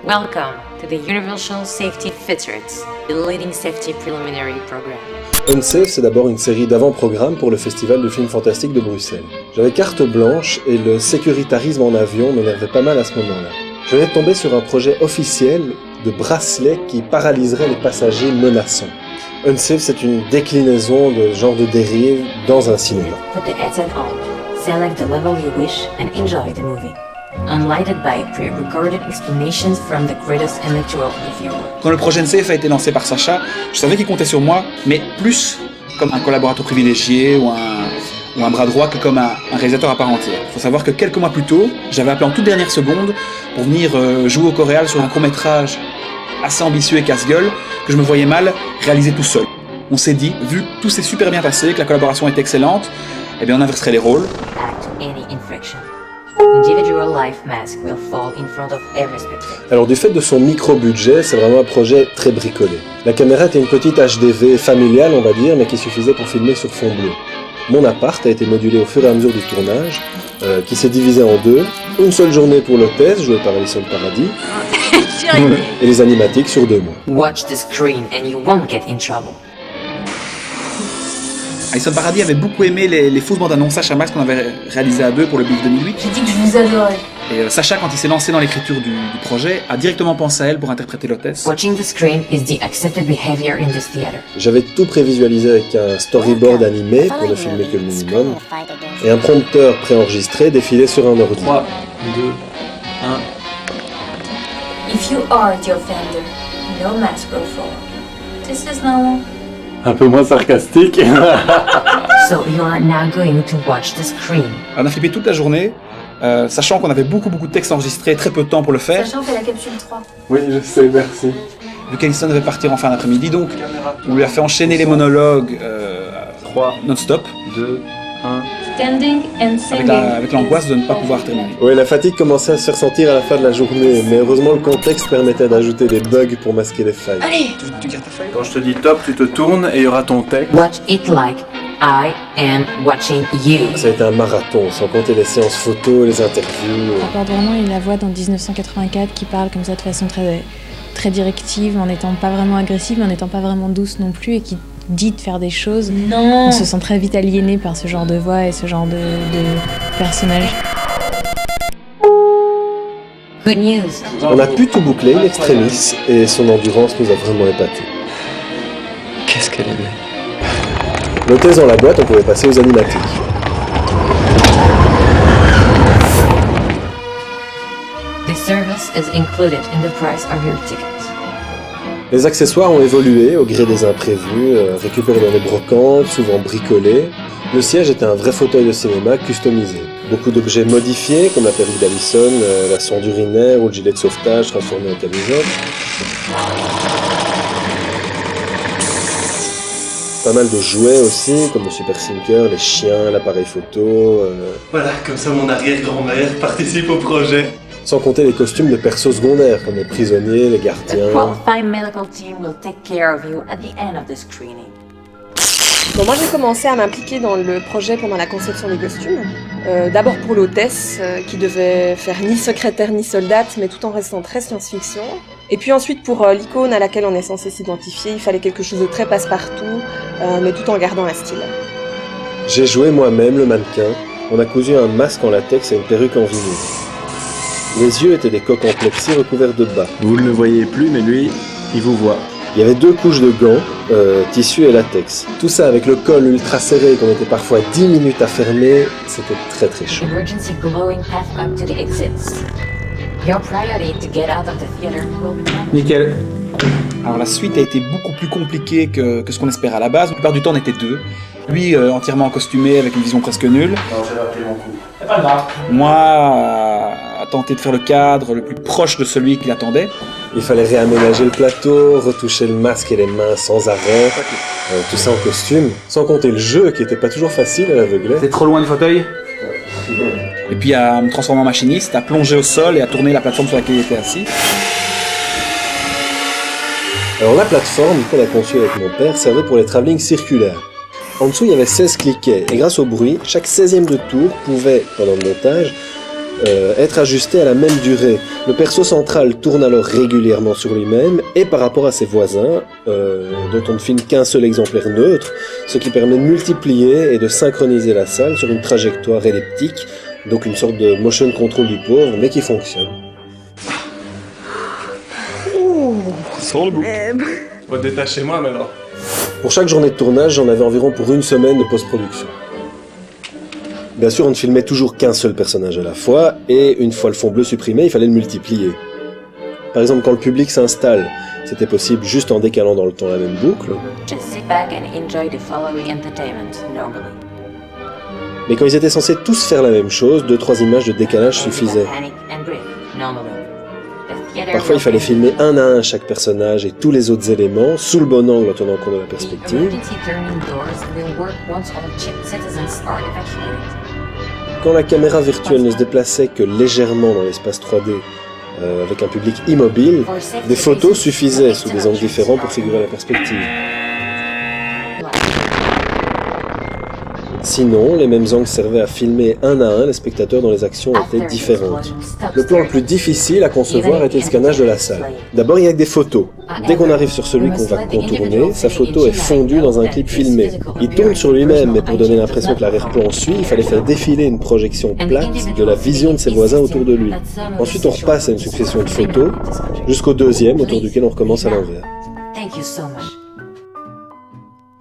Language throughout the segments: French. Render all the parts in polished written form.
Welcome to the Universal Safety Features, the leading safety preliminary program. Unsafe, c'est d'abord une série d'avant-programmes pour le Festival de films fantastiques de Bruxelles. J'avais carte blanche et le sécuritarisme en avion m'énervait pas mal à ce moment-là. Je venais de tomber sur un projet officiel de bracelet qui paralyserait les passagers menaçants. Unsafe, c'est une déclinaison de genre de dérive dans un cinéma. Put the headset on, select the level you wish, and enjoy the movie. Unlighted by pre-recorded explanations from the greatest intellectual reviewer. Quand le projet Unsafe a été lancé par Sacha, je savais qu'il comptait sur moi, mais plus comme un collaborateur privilégié ou un bras droit que comme un réalisateur à part entière. Il faut savoir que quelques mois plus tôt, j'avais appelé en toute dernière seconde pour venir jouer au Coréal sur un court-métrage assez ambitieux et casse-gueule que je me voyais mal réaliser tout seul. On s'est dit, vu que tout s'est super bien passé, que la collaboration est excellente, eh bien on inverserait les rôles. Act any infraction. Individual life mask will fall in front of every spectator. Alors du fait de son micro-budget, c'est vraiment un projet très bricolé. La caméra était une petite HDV familiale, on va dire, mais qui suffisait pour filmer sur fond bleu. Mon appart a été modulé au fur et à mesure du tournage, qui s'est divisé en deux. Une seule journée pour l'hôtesse, jouée par Alison Paradis, et les animatiques sur 2 mois. Watch the screen and you won't get in trouble. Alison Paradis avait beaucoup aimé les fausses bandes annonces Sacha Max qu'on avait réalisées à deux pour le BIF 2008. J'ai dit que je vous adorais. Et Sacha, quand il s'est lancé dans l'écriture du projet, a directement pensé à elle pour interpréter l'hôtesse. Watching the screen is the accepted behavior in this theater. J'avais tout prévisualisé avec un storyboard animé pour ne filmer que le minimum, et un prompteur préenregistré défilé sur un ordi. 3, 2, 1... If you are the offender, no mask will fall. This is normal. Un peu moins sarcastique. So you are now going to watch the screen. On a flippé toute la journée, sachant qu'on avait beaucoup de textes enregistrés, très peu de temps pour le faire. Sachant que la capsule 3. Oui, je sais, merci. Vu qu'Alison devait partir en fin d'après-midi, donc on lui a fait enchaîner les monologues 3, non-stop, 2, 1... Standing and singing. avec l'angoisse de ne pas pouvoir terminer. Oui, la fatigue commençait à se faire sentir à la fin de la journée, mais heureusement le contexte permettait d'ajouter des bugs pour masquer les failles. Allez. Tu gardes ta feuille? Quand je te dis top, tu te tournes et il y aura ton texte. Watch it like I am watching you. Ça a été un marathon, sans compter les séances photos, les interviews. Rapporte vraiment la voix dans 1984 qui parle comme ça de façon très directive, en n'étant pas vraiment agressive, en n'étant pas vraiment douce non plus, et qui dit de faire des choses. Non. On se sent très vite aliéné par ce genre de voix et ce genre de personnage. Good news. On a pu tout boucler in extremis, et son endurance nous a vraiment épatés. Qu'est-ce qu'elle est belle. L'hôtesse dans la boîte, on pouvait passer aux animatiques. The service is included in the price of your ticket. Les accessoires ont évolué au gré des imprévus, récupérés dans des brocantes, souvent bricolés. Le siège était un vrai fauteuil de cinéma customisé. Beaucoup d'objets modifiés, comme la perruque d'Alison, la sonde urinaire ou le gilet de sauvetage transformé en camisole. Pas mal de jouets aussi, comme le Super Sinker, les chiens, l'appareil photo. Voilà, comme ça mon arrière-grand-mère participe au projet. Sans compter les costumes de persos secondaires, comme les prisonniers, les gardiens. The qualified medical team will take care of you at the end of the screening. Bon, moi j'ai commencé à m'impliquer dans le projet pendant la conception des costumes. D'abord pour l'hôtesse, qui devait faire ni secrétaire ni soldate, mais tout en restant très science-fiction. Et puis ensuite pour l'icône à laquelle on est censé s'identifier, il fallait quelque chose de très passe-partout, mais tout en gardant un style. J'ai joué moi-même le mannequin. On a cousu un masque en latex et une perruque en vinyle. Les yeux étaient des coques en plexi recouverts de bas. Vous ne le voyez plus, mais lui, il vous voit. Il y avait 2 couches de gants, tissu et latex. Tout ça avec le col ultra serré qu'on mettait parfois 10 minutes à fermer, c'était très chaud. Emergency glowing path up to the exits. Your priority to get out of the theater will be Nickel. Alors la suite a été beaucoup plus compliquée que ce qu'on espérait à la base. La plupart du temps on était deux. Lui entièrement costumé avec une vision presque nulle. Alors j'ai raté mon coup. C'est pas grave. Moi à tenter de faire le cadre le plus proche de celui qui l'attendait. Il fallait réaménager le plateau, retoucher le masque et les mains sans arrêt, tout ça en costume, sans compter le jeu qui était pas toujours facile à l'aveuglette. C'est trop loin du fauteuil. Et puis à me transformer en machiniste, à plonger au sol et à tourner la plateforme sur laquelle il était assis. Alors la plateforme qu'on a conçue avec mon père servait pour les travelling circulaires. En dessous, il y avait 16 cliquets, et grâce au bruit, chaque 16e de tour pouvait, pendant le montage, être ajusté à la même durée. Le perso central tourne alors régulièrement sur lui-même et par rapport à ses voisins, dont on ne filme qu'un seul exemplaire neutre, ce qui permet de multiplier et de synchroniser la salle sur une trajectoire elliptique, donc une sorte de motion control du pauvre, mais qui fonctionne. Sans le bout. Faut te détacher moi maintenant. Pour chaque journée de tournage, j'en avais environ pour une semaine de post-production. Bien sûr, on ne filmait toujours qu'un seul personnage à la fois, et une fois le fond bleu supprimé, il fallait le multiplier. Par exemple, quand le public s'installe, c'était possible juste en décalant dans le temps la même boucle. Just sit back and enjoy the following entertainment, normally. Mais quand ils étaient censés tous faire la même chose, 2-3 images de décalage suffisaient. Panic and breathe, normally. The theater Parfois, il fallait filmer un à un chaque personnage et tous les autres éléments, sous le bon angle en tenant compte de la The perspective. emergency turning doors will work once all citizens are evacuated. Quand la caméra virtuelle ne se déplaçait que légèrement dans l'espace 3D, avec un public immobile, des photos suffisaient sous des angles différents pour figurer la perspective. Sinon, les mêmes angles servaient à filmer un à un les spectateurs dont les actions étaient différentes. Le plan le plus difficile à concevoir était le scannage de la salle. D'abord, il y a des photos. Dès qu'on arrive sur celui qu'on va contourner, sa photo est fondue dans un clip filmé. Il tourne sur lui-même, mais pour donner l'impression que l'arrière-plan suit, il fallait faire défiler une projection plate de la vision de ses voisins autour de lui. Ensuite, on repasse à une succession de photos, jusqu'au deuxième, autour duquel on recommence à l'envers. Thank you so much.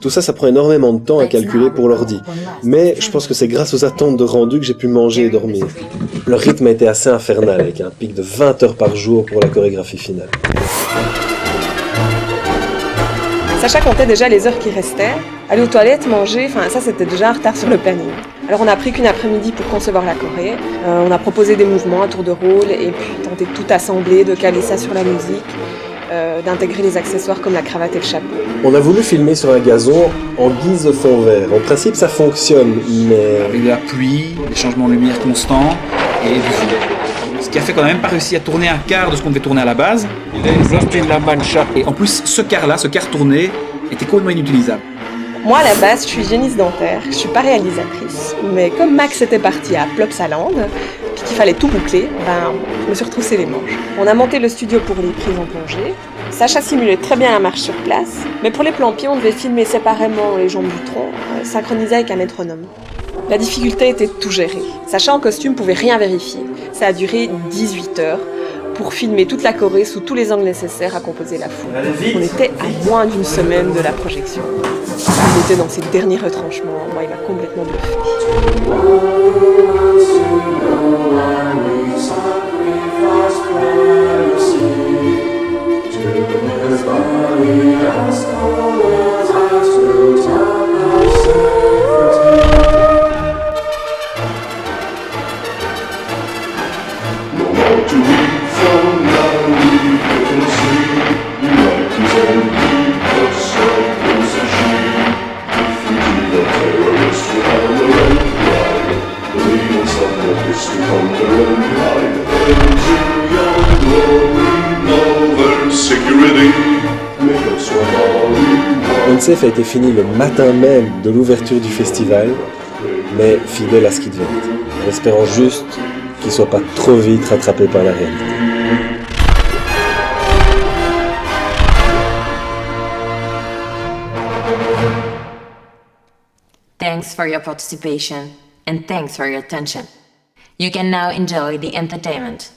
Tout ça, ça prend énormément de temps à calculer pour l'ordi. Mais je pense que c'est grâce aux attentes de rendu que j'ai pu manger et dormir. Le rythme a été assez infernal, avec un pic de 20 heures par jour pour la chorégraphie finale. Sacha comptait déjà les heures qui restaient. Aller aux toilettes, manger, ça c'était déjà un retard sur le planning. Alors on a pris qu'une après-midi pour concevoir la choré. On a proposé des mouvements à tour de rôle et puis tenté de tout assembler, de caler ça sur la musique, d'intégrer les accessoires comme la cravate et le chapeau. On a voulu filmer sur un gazon en guise de fond vert. En principe, ça fonctionne, mais... Avec de la pluie, des changements de lumière constants et du vent. Ce qui a fait qu'on n'a même pas réussi à tourner un quart de ce qu'on devait tourner à la base. Et en plus, ce quart tourné était complètement inutilisable. Moi, à la base, je suis hygiéniste dentaire, je suis pas réalisatrice. Mais comme Max était parti à Plopsaland, puis qu'il fallait tout boucler, je me suis retroussé les manches. On a monté le studio pour les prises en plongée. Sacha simulait très bien la marche sur place, mais pour les plans pieds, on devait filmer séparément les jambes du tronc, synchronisé avec un métronome. La difficulté était de tout gérer. Sacha en costume pouvait rien vérifier. Ça a duré 18 heures pour filmer toute la choré sous tous les angles nécessaires à composer la foule. On était à moins d'une semaine de la projection. Il était dans ses derniers retranchements. Moi, il m'a complètement bluffé. ONCEF a été fini le matin même de l'ouverture du festival, mais fidèle à ce qu'il devait être, en espérant juste qu'il soit pas trop vite rattrapé par la réalité. Thanks for your participation and thanks for your attention. You can now enjoy the entertainment.